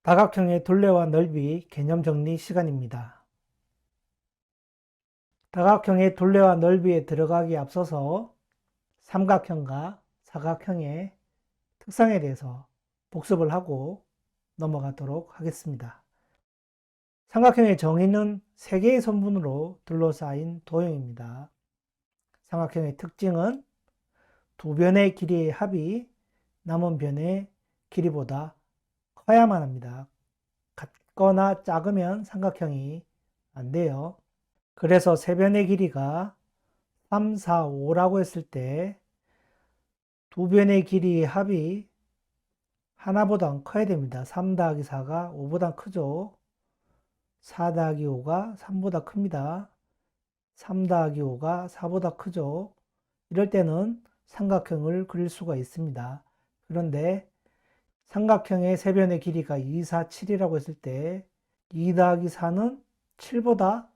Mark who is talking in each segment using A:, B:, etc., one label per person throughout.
A: 다각형의 둘레와 넓이 개념 정리 시간입니다. 다각형의 둘레와 넓이에 들어가기 앞서서 삼각형과 사각형의 특성에 대해서 복습을 하고 넘어가도록 하겠습니다. 삼각형의 정의는 3개의 선분으로 둘러싸인 도형입니다. 삼각형의 특징은 두 변의 길이의 합이 남은 변의 길이보다 커야만 합니다. 같거나 작으면 삼각형이 안 돼요. 그래서 세 변의 길이가 3, 4, 5라고 했을 때 두 변의 길이의 합이 하나보다 커야 됩니다. 3 더하기 4가 5보다 크죠. 4 더하기 5가 3보다 큽니다. 3 더하기 5가 4보다 크죠. 이럴 때는 삼각형을 그릴 수가 있습니다. 그런데 삼각형의 세 변의 길이가 2, 4, 7이라고 했을 때 2 더하기 4는 7보다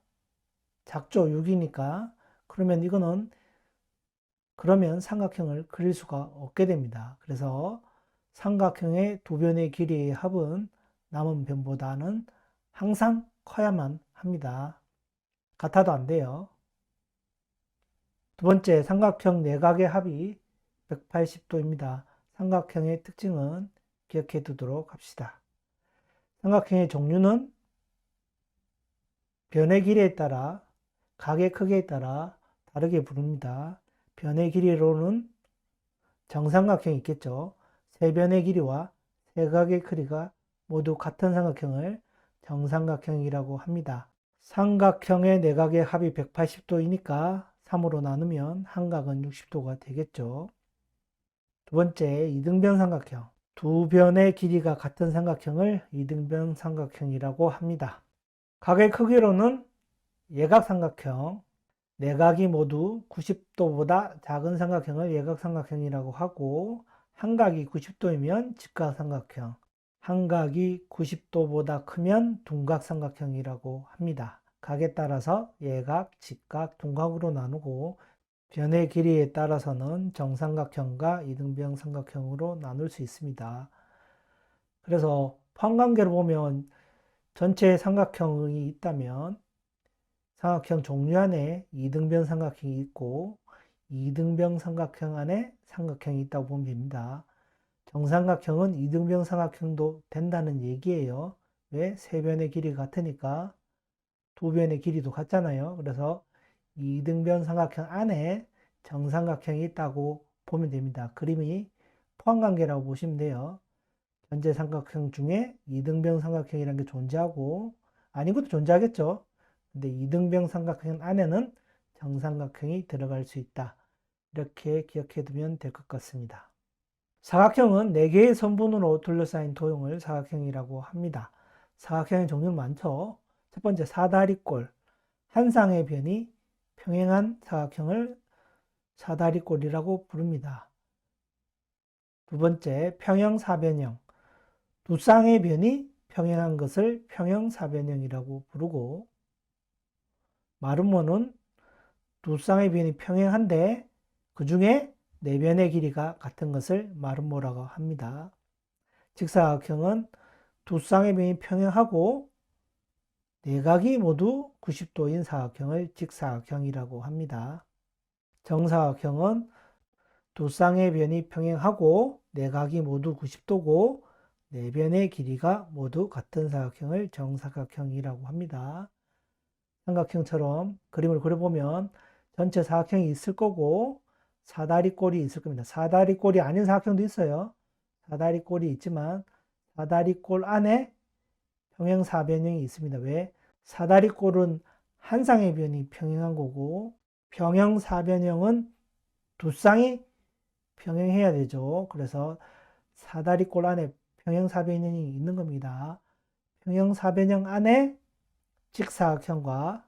A: 작죠. 6이니까. 그러면 삼각형을 그릴 수가 없게 됩니다. 그래서 삼각형의 두 변의 길이의 합은 남은 변보다는 항상 커야만 합니다. 같아도 안 돼요. 두 번째, 삼각형 내각의 합이 180도입니다. 삼각형의 특징은 기억해 두도록 합시다. 삼각형의 종류는 변의 길이에 따라, 각의 크기에 따라 다르게 부릅니다. 변의 길이로는 정삼각형이 있겠죠. 세 변의 길이와 세 각의 크기가 모두 같은 삼각형을 정삼각형이라고 합니다. 삼각형의 내각의 합이 180도이니까 3으로 나누면 한 각은 60도가 되겠죠. 두 번째, 이등변 삼각형. 두 변의 길이가 같은 삼각형을 이등변 삼각형이라고 합니다. 각의 크기로는 예각삼각형, 내각이 모두 90도보다 작은 삼각형을 예각삼각형이라고 하고, 한각이 90도이면 직각삼각형, 한각이 90도보다 크면 둔각삼각형이라고 합니다. 각에 따라서 예각, 직각, 둔각으로 나누고 변의 길이에 따라서는 정삼각형과 이등변 삼각형으로 나눌 수 있습니다. 그래서 평관계로 보면 전체 삼각형이 있다면 삼각형 종류 안에 이등변 삼각형이 있고 이등변 삼각형 안에 삼각형이 있다고 보면 됩니다. 정삼각형은 이등변 삼각형도 된다는 얘기예요. 왜? 세 변의 길이가 같으니까 두 변의 길이도 같잖아요. 그래서 이등변 삼각형 안에 정삼각형이 있다고 보면 됩니다. 그림이 포함관계라고 보시면 돼요. 현재 삼각형 중에 이등변 삼각형이라는 게 존재하고 아닌 것도 존재하겠죠. 근데 이등변 삼각형 안에는 정삼각형이 들어갈 수 있다. 이렇게 기억해 두면 될 것 같습니다. 사각형은 4개의 선분으로 둘러싸인 도형을 사각형이라고 합니다. 사각형의 종류는 많죠. 첫 번째, 사다리꼴. 한 쌍의 변이 평행한 사각형을 사다리꼴이라고 부릅니다. 두 번째, 평형사변형. 두 쌍의 변이 평행한 것을 평형사변형이라고 부르고, 마름모는 두 쌍의 변이 평행한데 그 중에 네 변의 길이가 같은 것을 마름모라고 합니다. 직사각형은 두 쌍의 변이 평행하고 내각이 모두 90도인 사각형을 직사각형이라고 합니다. 정사각형은 두 쌍의 변이 평행하고 내각이 모두 90도고 네 변의 길이가 모두 같은 사각형을 정사각형이라고 합니다. 삼각형처럼 그림을 그려보면 전체 사각형이 있을 거고 사다리꼴이 있을 겁니다. 사다리꼴이 아닌 사각형도 있어요. 사다리꼴이 있지만 사다리꼴 안에 평행사변형이 있습니다. 왜? 사다리꼴은 한 쌍의 변이 평행한 거고 평형사변형은 두 쌍이 평행해야 되죠. 그래서 사다리꼴 안에 평형사변형이 있는 겁니다. 평형사변형 안에 직사각형과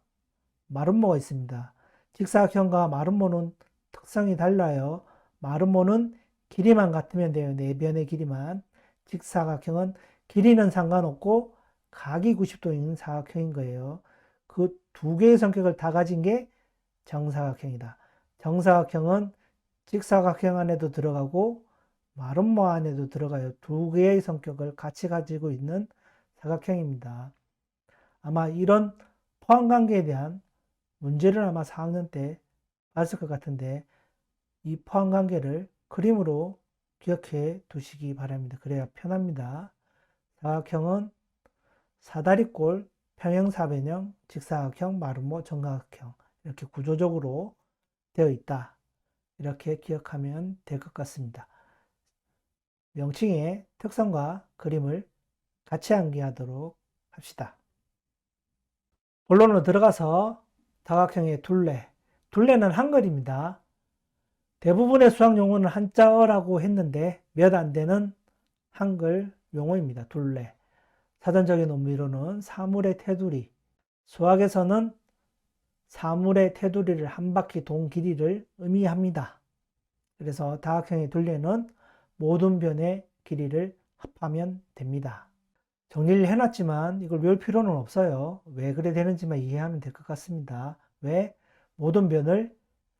A: 마름모가 있습니다. 직사각형과 마름모는 특성이 달라요. 마름모는 길이만 같으면 돼요. 네 변의 길이만. 직사각형은 길이는 상관없고 각이 90도인 사각형인 거예요. 그 두 개의 성격을 다 가진 게 정사각형이다. 정사각형은 직사각형 안에도 들어가고 마름모 안에도 들어가요. 두 개의 성격을 같이 가지고 있는 사각형입니다. 아마 이런 포항관계에 대한 문제를 아마 4학년 때 봤을 것 같은데 이 포항관계를 그림으로 기억해 두시기 바랍니다. 그래야 편합니다. 사각형은 사다리꼴, 평행사변형, 직사각형, 마름모, 정각형 이렇게 구조적으로 되어 있다. 이렇게 기억하면 될 것 같습니다. 명칭의 특성과 그림을 같이 암기하도록 합시다. 본론으로 들어가서 다각형의 둘레. 둘레는 한글입니다. 대부분의 수학 용어는 한자어라고 했는데 몇 안 되는 한글 용어입니다. 둘레. 사전적인 의미로는 사물의 테두리. 수학에서는 사물의 테두리를 한 바퀴 돈 길이를 의미합니다. 그래서 다각형의 둘레는 모든 변의 길이를 합하면 됩니다. 정리를 해놨지만 이걸 외울 필요는 없어요. 왜 그래 되는지만 이해하면 될 것 같습니다. 왜? 모든 변을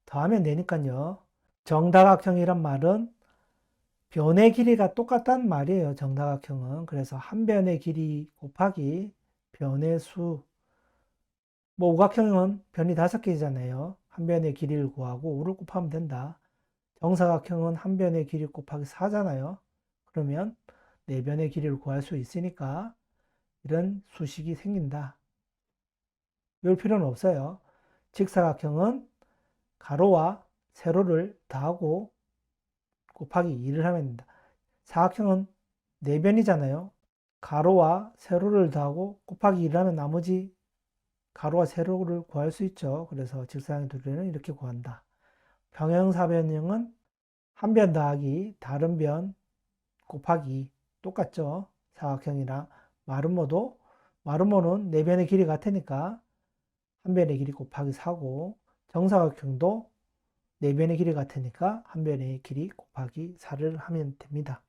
A: 더하면 되니까요. 정다각형이란 말은 변의 길이가 똑같다는 말이에요. 정다각형은. 그래서 한 변의 길이 곱하기 변의 수. 뭐 오각형은 변이 5개잖아요. 한 변의 길이를 구하고 5를 곱하면 된다. 정사각형은 한 변의 길이 곱하기 4잖아요. 그러면 4변의 길이를 구할 수 있으니까 이런 수식이 생긴다. 외울 필요는 없어요. 직사각형은 가로와 세로를 더하고 곱하기 2를 하면 된다. 사각형은 4변이잖아요. 가로와 세로를 더하고 곱하기 2를 하면 나머지 가로와 세로를 구할 수 있죠. 그래서 직사각형 둘레는 이렇게 구한다. 평행사변형은 한 변 더하기 다른 변 곱하기 똑같죠. 사각형이랑 마름모는 4변의 길이 같으니까 한 변의 길이 곱하기 4고 정사각형도 4변의 길이 같으니까 한 변의 길이 곱하기 4를 하면 됩니다.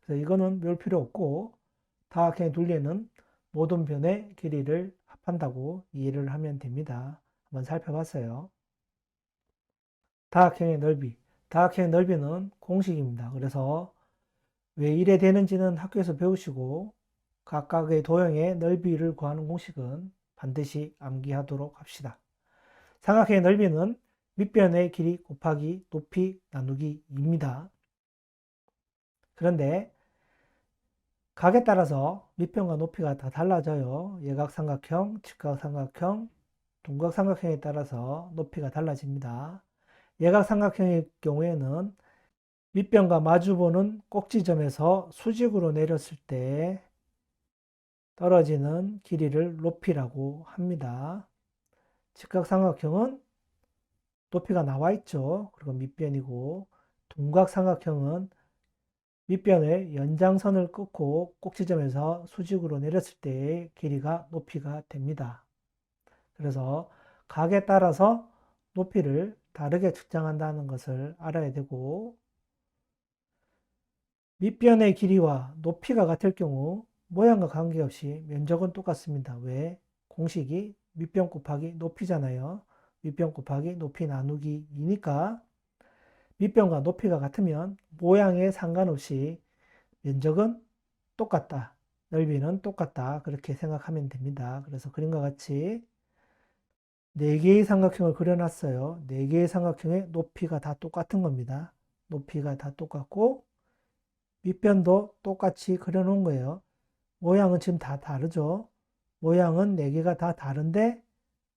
A: 그래서 이거는 외울 필요 없고 다각형의 둘레는 모든 변의 길이를 합한다고 이해를 하면 됩니다. 한번 살펴봤어요. 다각형의 넓이. 다각형의 넓이는 공식입니다. 그래서 왜 이래 되는지는 학교에서 배우시고 각각의 도형의 넓이를 구하는 공식은 반드시 암기하도록 합시다. 삼각형의 넓이는 밑변의 길이 곱하기 높이 나누기 2입니다. 그런데 각에 따라서 밑변과 높이가 다 달라져요. 예각삼각형, 직각삼각형, 둔각삼각형에 따라서 높이가 달라집니다. 예각삼각형의 경우에는 밑변과 마주보는 꼭지점에서 수직으로 내렸을 때 떨어지는 길이를 높이라고 합니다. 직각삼각형은 높이가 나와 있죠. 그리고 밑변이고 둔각삼각형은 밑변의 연장선을 끊고 꼭지점에서 수직으로 내렸을 때의 길이가 높이가 됩니다. 그래서 각에 따라서 높이를 다르게 측정한다는 것을 알아야 되고 밑변의 길이와 높이가 같을 경우 모양과 관계없이 면적은 똑같습니다. 왜? 공식이 밑변 곱하기 높이잖아요. 밑변 곱하기 높이 나누기 2니까 밑변과 높이가 같으면 모양에 상관없이 면적은 똑같다. 넓이는 똑같다. 그렇게 생각하면 됩니다. 그래서 그림과 같이 4개의 삼각형을 그려놨어요. 4개의 삼각형의 높이가 다 똑같은 겁니다. 높이가 다 똑같고 밑변도 똑같이 그려놓은 거예요. 모양은 지금 다 다르죠. 모양은 4개가 다 다른데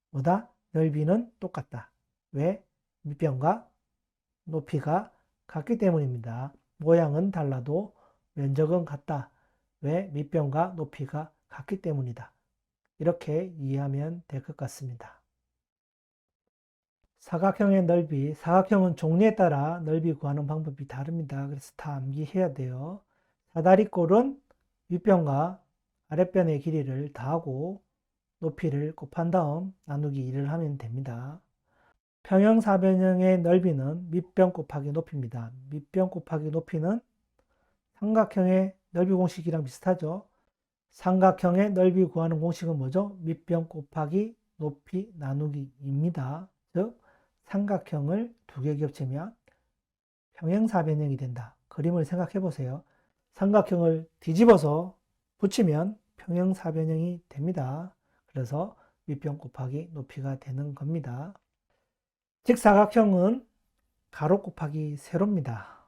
A: 뭐다? 넓이는 똑같다. 왜? 밑변과 높이가 같기 때문입니다. 모양은 달라도 면적은 같다. 왜? 밑변과 높이가 같기 때문이다. 이렇게 이해하면 될 것 같습니다. 사각형의 넓이, 사각형은 종류에 따라 넓이 구하는 방법이 다릅니다. 그래서 다 암기해야 돼요. 사다리꼴은 윗변과 아랫변의 길이를 더하고 높이를 곱한 다음 나누기 2를 하면 됩니다. 평형사변형의 넓이는 밑변 곱하기 높이입니다. 밑변 곱하기 높이는 삼각형의 넓이 공식이랑 비슷하죠. 삼각형의 넓이 구하는 공식은 뭐죠? 밑변 곱하기 높이 나누기 2입니다. 즉 삼각형을 2개 겹치면 평행사변형이 된다. 그림을 생각해 보세요. 삼각형을 뒤집어서 붙이면 평형사변형이 됩니다. 그래서 밑변 곱하기 높이가 되는 겁니다. 직사각형은 가로 곱하기 세로입니다.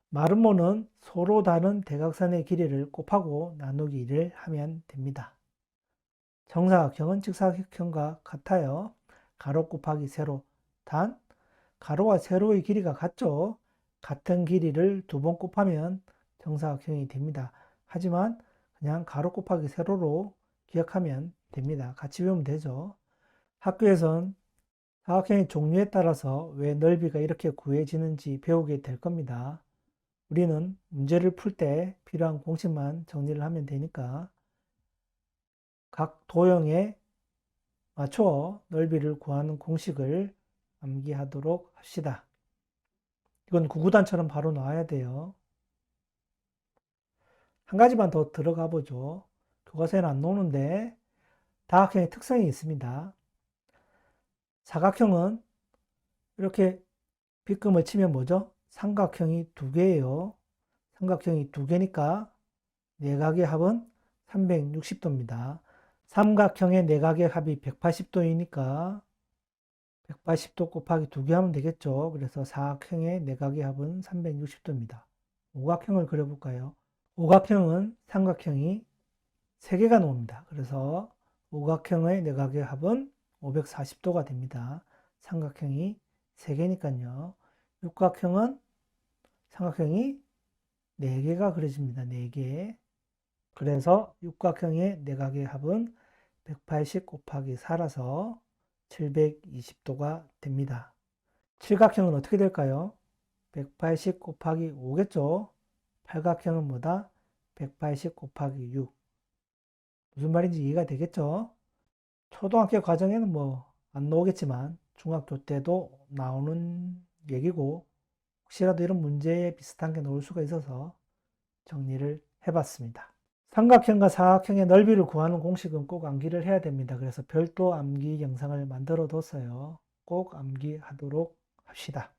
A: 마름모는 서로 다른 대각선의 길이를 곱하고 나누기 1을 하면 됩니다. 정사각형은 직사각형과 같아요. 가로 곱하기 세로. 단 가로와 세로의 길이가 같죠. 같은 길이를 두 번 곱하면 정사각형이 됩니다. 하지만 그냥 가로 곱하기 세로로 기억하면 됩니다. 같이 외우면 되죠. 학교에선 사각형의 종류에 따라서 왜 넓이가 이렇게 구해지는지 배우게 될 겁니다. 우리는 문제를 풀 때 필요한 공식만 정리를 하면 되니까 각 도형에 맞춰 넓이를 구하는 공식을 암기하도록 합시다. 이건 구구단처럼 바로 나와야 돼요. 한 가지만 더 들어가 보죠. 교과서에는 안 나오는데 다각형의 특성이 있습니다. 사각형은 이렇게 빗금을 치면 뭐죠? 삼각형이 두 개예요. 삼각형이 두 개니까 내각의 합은 360도입니다. 삼각형의 내각의 합이 180도이니까 180도 곱하기 2개 하면 되겠죠. 그래서 사각형의 내각의 합은 360도입니다. 오각형을 그려볼까요? 오각형은 삼각형이 3개가 나옵니다. 그래서 오각형의 내각의 합은 540도가 됩니다. 삼각형이 3개니까요. 육각형은 삼각형이 4개가 그려집니다. 4개. 그래서 육각형의 내각의 합은 180 곱하기 4라서 720도가 됩니다. 칠각형은 어떻게 될까요? 180 곱하기 5겠죠? 팔각형은 뭐다? 180 곱하기 6. 무슨 말인지 이해가 되겠죠? 초등학교 과정에는 뭐 안 나오겠지만 중학교 때도 나오는 얘기고 혹시라도 이런 문제에 비슷한 게 나올 수가 있어서 정리를 해봤습니다. 삼각형과 사각형의 넓이를 구하는 공식은 꼭 암기를 해야 됩니다. 그래서 별도 암기 영상을 만들어 뒀어요. 꼭 암기하도록 합시다.